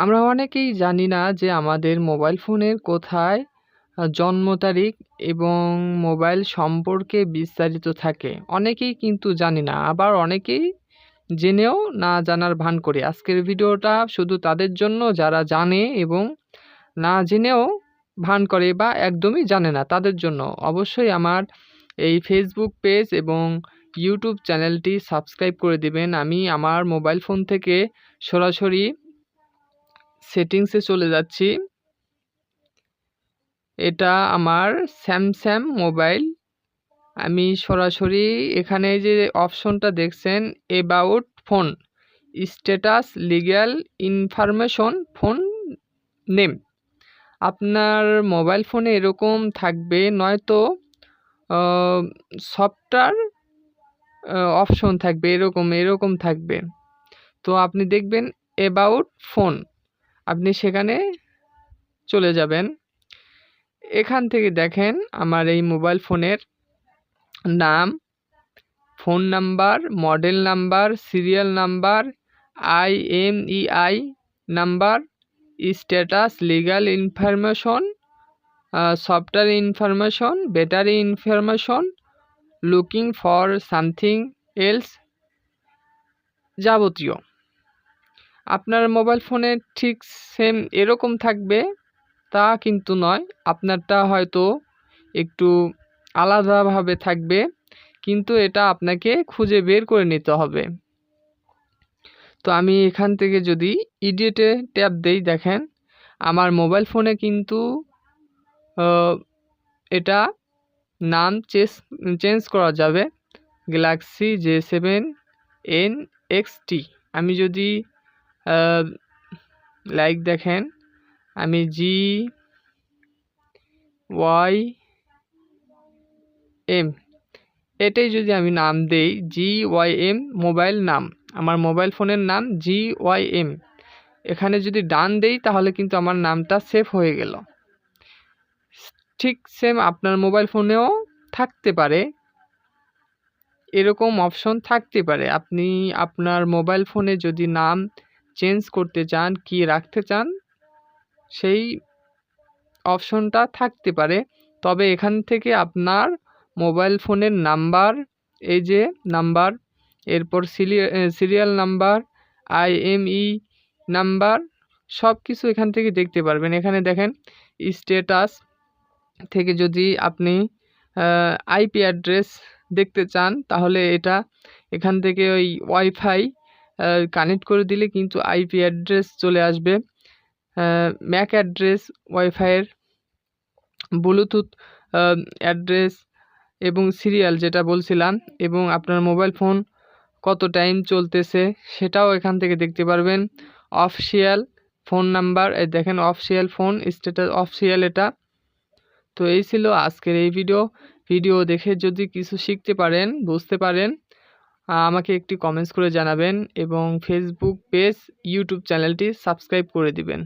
আমরা অনেকেই জানি না যে আমাদের মোবাইল ফোনের কোথায় জন্ম তারিখ এবং মোবাইল সম্পর্কে বিস্তারিত থাকে। অনেকেই কিন্তু জানি না। আবার অনেকেই জেনেও না জানার ভান করি। আজকের ভিডিওটা শুধু তাদের জন্য যারা জানে এবং না জেনেও ভান করে বা একদমই জানে না তাদের জন্য। অবশ্যই আমার এই ফেসবুক পেজ এবং ইউটিউব চ্যানেলটি সাবস্ক্রাইব করে দিবেন। আমি আমার মোবাইল ফোন থেকে সরাসরি সেটিংসে চলে যাচ্ছি। এটা আমার স্যামসাং মোবাইল। আমি সরাসরি এখানে যে অপশনটা দেখছেন about phone, status, legal information, phone name. আপনার মোবাইল ফোনে এরকম থাকবে, নয়তো সফটওয়্যার অপশন থাকবে, এরকম থাকবে। তো আপনি দেখবেন অ্যাবাউট ফোন, আপনি সেখানে চলে যাবেন। এখান থেকে দেখেন আমার এই মোবাইল ফোনের নাম, phone number, model number, serial number, IMEI number, status, legal information, software information, battery information, looking for something else, যাবতীয়। আপনার মোবাইল ফোনে ঠিক সেম এরকম থাকবে তা কিন্তু নয়, আপনারটা হয়তো একটু আলাদাভাবে থাকবে, কিন্তু এটা আপনাকে খুঁজে বের করে নিতে হবে। তো আমি এখান থেকে যদি এডিটে ট্যাপ দেই, দেখেন আমার মোবাইল ফোনে কিন্তু এটা নাম চেঞ্জ করা যাবে, গ্যালাক্সি J7 NXT। আমি যদি দেখেন আমি GYM এটাই যদি আমি নাম দেই, GYM মোবাইল নাম, আমার মোবাইল ফোনের নাম GYM, এখানে যদি ডান দেই তাহলে কিন্তু আমার নামটা সেভ হয়ে গেল। ঠিক সেম আপনার মোবাইল ফোনেও থাকতে পারে, এরকম অপশন থাকতে পারে। আপনি আপনার মোবাইল ফোনে যদি নাম চেঞ্জ করতে চান, কি রাখতে চান, সেই অপশনটা থাকতে পারে। তবে এখান থেকে আপনার মোবাইল ফোনের নাম্বার, এই যে নাম্বার, এরপর সিরিয়াল নাম্বার, IMEI নাম্বার, সব কিছু এখান থেকে দেখতে পারবেন। এখানে দেখেন স্ট্যাটাস থেকে যদি আপনি IP অ্যাড্রেস দেখতে চান, তাহলে এটা এখান থেকে ওই ওয়াইফাই কানেক্ট করে দিলে কিন্তু IP অ্যাড্রেস চলে আসবে। ম্যাক অ্যাড্রেস, ওয়াইফাইয়ের ব্লুটুথ অ্যাড্রেস এবং সিরিয়াল যেটা বলছিলাম, এবং আপনার মোবাইল ফোন কত টাইম চলতেছে সেটাও এখান থেকে দেখতে পারবেন। অফিসিয়াল ফোন নাম্বার, দেখেন অফিসিয়াল ফোন স্ট্যাটাস, অফিসিয়াল এটা। তো এই ছিল আজকের এই ভিডিও দেখে যদি কিছু শিখতে পারেন, বুঝতে পারেন, আমাকে একটি কমেন্টস করে জানাবেন এবং ফেসবুক পেজ, ইউটিউব চ্যানেলটি সাবস্ক্রাইব করে দিবেন।